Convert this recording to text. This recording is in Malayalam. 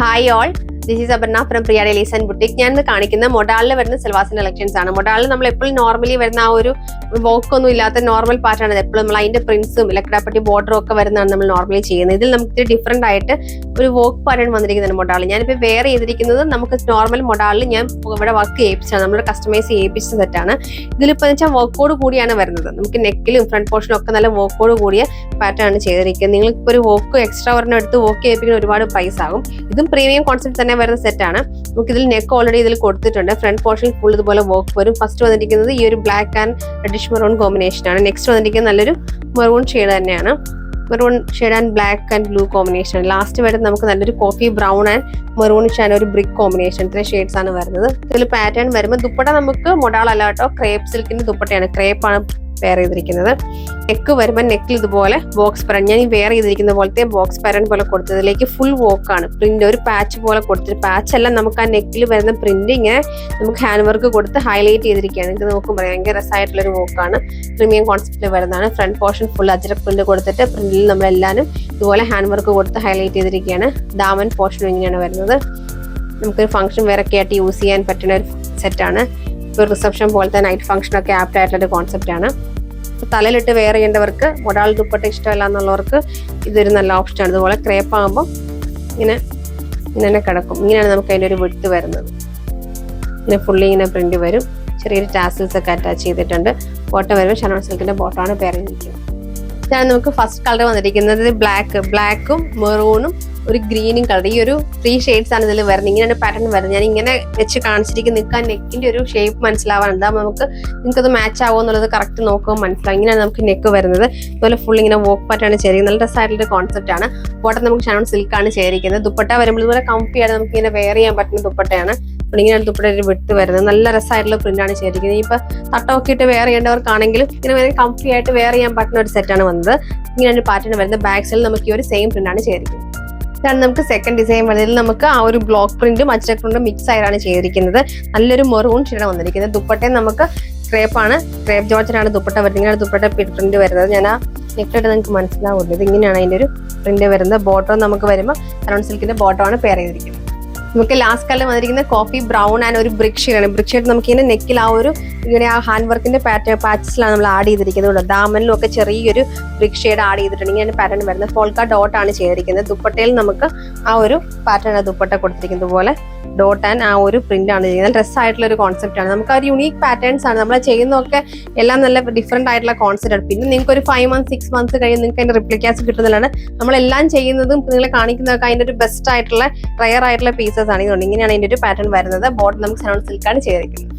Hi all, this is Aparna from Priya Dailies and Boutique. ഞാൻ കാണിക്കുന്ന മൊഡാളിൽ വരുന്ന സിൽവാസിന്റെ കളക്ഷൻസ് ആണ്. മൊഡാളിൽ നമ്മൾ എപ്പോഴും നോർമലി വരുന്ന ആ ഒരു വോക്കൊന്നും ഇല്ലാത്ത നോർമൽ പാറ്റാണ് എപ്പോഴും നമ്മൾ അതിന്റെ പ്രിന്റ്സും ലക്കടാപ്പറ്റി ബോർഡറും ഒക്കെ വരുന്നതാണ് നമ്മൾ നോർമലി ചെയ്യുന്നത്. ഇതിൽ നമുക്ക് ഡിഫറെന്റ് ആയിട്ട് ഒരു വോക്ക് പാറ്റേൺ വന്നിരിക്കുന്നതാണ് മൊഡാളിൽ. ഞാനിപ്പോൾ വെയർ ചെയ്തിരിക്കുന്നത് നമുക്ക് നോർമൽ മൊഡാളിൽ ഞാൻ ഇവിടെ വർക്ക് ചെയ്യിപ്പിച്ചാണ്, നമ്മൾ കസ്റ്റമൈസ് ചെയ്യിപ്പിച്ച സെറ്റാണ്. ഇതിലിപ്പോൾ വെച്ചാൽ വർക്കോട് കൂടിയാണ് വരുന്നത്. നമുക്ക് നെക്കിലും ഫ്രണ്ട് പോർഷനും ഒക്കെ നല്ല വർക്കോട് കൂടിയ പാറ്റേൺ ആണ് ചെയ്തിരിക്കുന്നത്. നിങ്ങൾക്ക് ഒരു വോക്ക് എക്സ്ട്രാ ഒരെണ്ണം എടുത്ത് വോക്ക് ചെയ്യിപ്പിക്കുന്ന ഒരുപാട് പ്രൈസ് ആകും. ഇതും പ്രീമിയം കോൺസെപ്റ്റ് തന്നെ വരുന്ന സെറ്റാണ്. നമുക്ക് ഇതിൽ നെക്ക് ഓൾറെഡി ഇതിൽ കൊടുത്തിട്ടുണ്ട്. ഫ്രണ്ട് പോർഷൻ ഫുൾ ഇതുപോലെ വർക്ക് വരും. ഫസ്റ്റ് വന്നിരിക്കുന്നത് ഈ ഒരു black and reddish maroon combination ആണ്. നെക്സ്റ്റ് വന്നിരിക്കുന്നത് നല്ലൊരു മെറൂൺ ഷെയ്ഡ് തന്നെയാണ്. Maroon shade and black and blue combination. Last വരുന്നത് നമുക്ക് നല്ലൊരു കോഫി ബ്രൗൺ ആൻഡ് മെറൂണിഷ് ആണ് ഒരു ബ്രിക്ക് കോമ്പിനേഷൻ. ഇത്രയും ഷെയ്ഡ്സ് ആണ് വരുന്നത്. ഇതിൽ പാറ്റേൺ വരുമ്പോൾ ദുപ്പട്ട നമുക്ക് മൊഡാൾ അല്ല കേട്ടോ, ക്രേപ്പ് സിൽക്കിന്റെ ദുപ്പട്ടയാണ്. ക്രേപ്പാണ് വെയർ ചെയ്തിരിക്കുന്നത്. നെക്ക് വരുമ്പോൾ നെക്കിൽ ഇതുപോലെ ബോക്സ് പാറ്റേൺ, ഞാൻ ഈ വെയർ ചെയ്തിരിക്കുന്ന പോലത്തെ ബോക്സ് പാറ്റേൺ പോലെ കൊടുത്തതിലേക്ക് ഫുൾ വോക്കാണ്. പ്രിന്റ് ഒരു പാച്ച് പോലെ കൊടുത്തിട്ട്, പാച്ച് എല്ലാം നമുക്ക് ആ നെക്കിൽ വരുന്ന പ്രിന്റ് ഇങ്ങനെ നമുക്ക് ഹാൻഡ് വർക്ക് കൊടുത്ത് ഹൈലൈറ്റ് ചെയ്തിരിക്കുകയാണ്. നിങ്ങൾക്ക് നോക്കുമ്പോൾ ഭയങ്കര രസമായിട്ടുള്ളൊരു വോക്കാണ്. പ്രീമിയം കോൺസെപ്റ്റിൽ വരുന്നതാണ്. Front portion full ajrak print കൊടുത്തിട്ട് പ്രിന്റിൽ നമ്മളെല്ലാവരും ഇതുപോലെ ഹാൻഡ് വർക്ക് കൊടുത്ത് ഹൈലൈറ്റ് ചെയ്തിരിക്കുകയാണ്. ദാമൻ പോർഷനും ഇങ്ങനെയാണ് വരുന്നത്. നമുക്കൊരു ഫംഗ്ഷൻ വേറൊക്കെ ആയിട്ട് യൂസ് ചെയ്യാൻ പറ്റുന്ന ഒരു സെറ്റാണ്. ഇപ്പോൾ റിസപ്ഷൻ പോലത്തെ നൈറ്റ് ഫംഗ്ഷൻ ഒക്കെ ആപ്റ്റ് ആയിട്ടുള്ള കോൺസെപ്റ്റ് ആണ്. തലയിലിട്ട് വെയർ ചെയ്യേണ്ടവർക്ക്, മൊഡാൾ ദുപ്പട്ട ഇഷ്ടമല്ല എന്നുള്ളവർക്ക് ഇതൊരു നല്ല ഓപ്ഷനാണ്. ഇതുപോലെ ക്രേപ്പ് ആകുമ്പോൾ ഇങ്ങനെ ഇങ്ങനെ കിടക്കും. ഇങ്ങനെയാണ് നമുക്ക് അതിൻ്റെ ഒരു വിട്ട് വരുന്നത്. ഇങ്ങനെ ഫുള്ളി ഇങ്ങനെ പ്രിന്റ് വരും. ചെറിയൊരു ടാസിൽസ് ഒക്കെ അറ്റാച്ച് ചെയ്തിട്ടുണ്ട്. ബോട്ടം വരുമ്പോൾ ഷനോൺ സിൽക്കിന്റെ ബോട്ടമാണ് പെയർ ചെയ്തിരിക്കുന്നത്. ഇതാണ് നമുക്ക് ഫസ്റ്റ് കളർ വന്നിരിക്കുന്നത്. ബ്ലാക്കും മെറൂണും ഒരു ഗ്രീനും കളർ. ഈ ഒരു 3 ഷെയ്ഡ്സ് ആണ് ഇതിൽ വരുന്നത്. ഇങ്ങനെയാണ് പാറ്റേൺ വരുന്നത്. ഞാൻ ഇങ്ങനെ വെച്ച് കാണിച്ചിരിക്കും. നിങ്ങൾക്ക് ആ നെക്കിന്റെ ഒരു ഷേപ്പ് മനസ്സിലാവാൻ, നമുക്ക് നിങ്ങൾക്കത് മാച്ച് ആവുമോ എന്നുള്ളത് കറക്റ്റ് നോക്കുമ്പോൾ മനസ്സിലാവും. ഇങ്ങനെയാണ് നമുക്ക് നെക്ക് വരുന്നത്. അതുപോലെ ഫുൾ ഇങ്ങനെ വോക്ക് പാറ്റാണ് ചേരിക്കുന്നത്. നല്ല രസമായിട്ടുള്ള കോൺസെപ്റ്റ് ആണ്. ബോട്ടം നമുക്ക് ഷനോൺ സിൽക്കാണ് ചേരിക്കുന്നത്. ദുപ്പട്ട വരുമ്പോൾ ഇതുപോലെ കംഫി ആയിട്ട് നമുക്ക് ഇങ്ങനെ വെയർ ചെയ്യാൻ പറ്റുന്ന ദുപ്പട്ടയാണ്. ഇങ്ങനെയാണ് ദുപ്പട്ട ഒരു വിട്ട് വരുന്നത്. നല്ല രസമായിട്ടുള്ള പ്രിന്റാണ് ചെയ്തിരിക്കുന്നത്. ഇപ്പൊ തട്ടമൊക്കെ ഇട്ട് വെയർ ചെയ്യേണ്ടവർക്കാണെങ്കിലും ഇങ്ങനെ കംഫി ആയിട്ട് വെയർ ചെയ്യാൻ പറ്റുന്ന ഒരു സെറ്റാണ് വന്നത്. ഇങ്ങനെയാണ് പാറ്റേൺ വരുന്നത്. ബാക്ക് സൈഡിൽ നമുക്ക് ഈ ഒരു സെയിം പ്രിന്റാണ് ചെയ്തിരിക്കുന്നത്. ഇതാണ് നമുക്ക് സെക്കൻഡ് ഡിസൈൻ വരുന്നതിൽ നമുക്ക് ആ ഒരു ബ്ലോക്ക് പ്രിന്റും അജ്രക് പ്രിന്റും മിക്സ് ആയിട്ടാണ് ചെയ്തിരിക്കുന്നത്. നല്ലൊരു മെറൂൺ ഷെയ്ഡാണ് വന്നിരിക്കുന്നത്. ദുപ്പട്ടയും നമുക്ക് ക്രേപ്പാണ്, ക്രേപ്പ് ജോർജനാണ് ദുപ്പട്ട വരുന്നത്. ഇങ്ങനെ ദുപ്പട്ട പ്രിന്റ് വരുന്നത്. ഞാൻ ആ നെക്കിട്ട് നിങ്ങൾക്ക് മനസ്സിലാവുന്നത്. ഇത് ഇങ്ങനെയാണ് അതിന്റെ ഒരു പ്രിന്റ് വരുന്നത്. ബോട്ടം നമുക്ക് വരുമ്പോൾ ഷനോൺ സിൽക്കിന്റെ ബോട്ടമാണ് പെയർ ചെയ്തിരിക്കുന്നത്. നമുക്ക് ലാസ്റ്റ് കളർ വന്നിരിക്കുന്ന കോഫി ബ്രൗൺ ആൻഡ് ഒരു ബ്രിക്ക് ഷെയ്ഡാണ്. ബ്രിക്ക് ഷെയ്ഡ് നമുക്ക് ഇങ്ങനെ നെക്കിൽ ആ ഒരു ഇങ്ങനെ ആ ഹാൻഡ് വർക്കിന്റെ പാച്ചസിലാണ് നമ്മൾ ആഡ് ചെയ്തിരിക്കുന്നത്. ദാമനിലും ഒക്കെ ചെറിയൊരു ബ്രിക്ക് ഷെയ്ഡ് ആഡ് ചെയ്തിട്ടുണ്ട്. ഇങ്ങനെ പാറ്റേൺ വരുന്നത്. ഫോൾക്ക ഡോട്ട് ആണ് ചെയ്തിരിക്കുന്നത്. ദുപ്പട്ടയിൽ നമുക്ക് ആ ഒരു പാറ്റേൺ ദുപ്പട്ട കൊടുത്തിരിക്കുന്നത് പോലെ ഡോട്ട് ആൻഡ് ആ ഒരു പ്രിന്റ് ആണ് ചെയ്യുന്നത്. ഡ്രസ് ആയിട്ടുള്ള ഒരു കോൺസെപ്റ്റ് ആണ്. നമുക്ക് ആ ഒരു യുണീക് പാറ്റേൺസ് ആണ് നമ്മൾ ചെയ്യുന്നതൊക്കെ. എല്ലാം നല്ല ഡിഫറെന്റ് ആയിട്ടുള്ള കോൺസെപ്റ്റ് ആണ്. പിന്നെ നിങ്ങൾക്ക് ഒരു 5 months 6 months കഴിയും നിങ്ങൾക്ക് അതിന്റെ റിപ്ലിക്കാസ് കിട്ടുന്നതാണ്. നമ്മളെല്ലാം ചെയ്യുന്നതും നിങ്ങളെ കാണിക്കുന്നതൊക്കെ അതിന്റെ ഒരു ബെസ്റ്റ് ആയിട്ടുള്ള റയർ ആയിട്ടുള്ള പീസസ് ആണ്. ഇതുകൊണ്ട് ഇങ്ങനെയാണ് അതിന്റെ ഒരു പാറ്റേൺ വരുന്നത്. ബോട്ടം നമുക്ക് ഷനോൺ സിൽക്കാണ് ചെയ്തിരിക്കുന്നത്.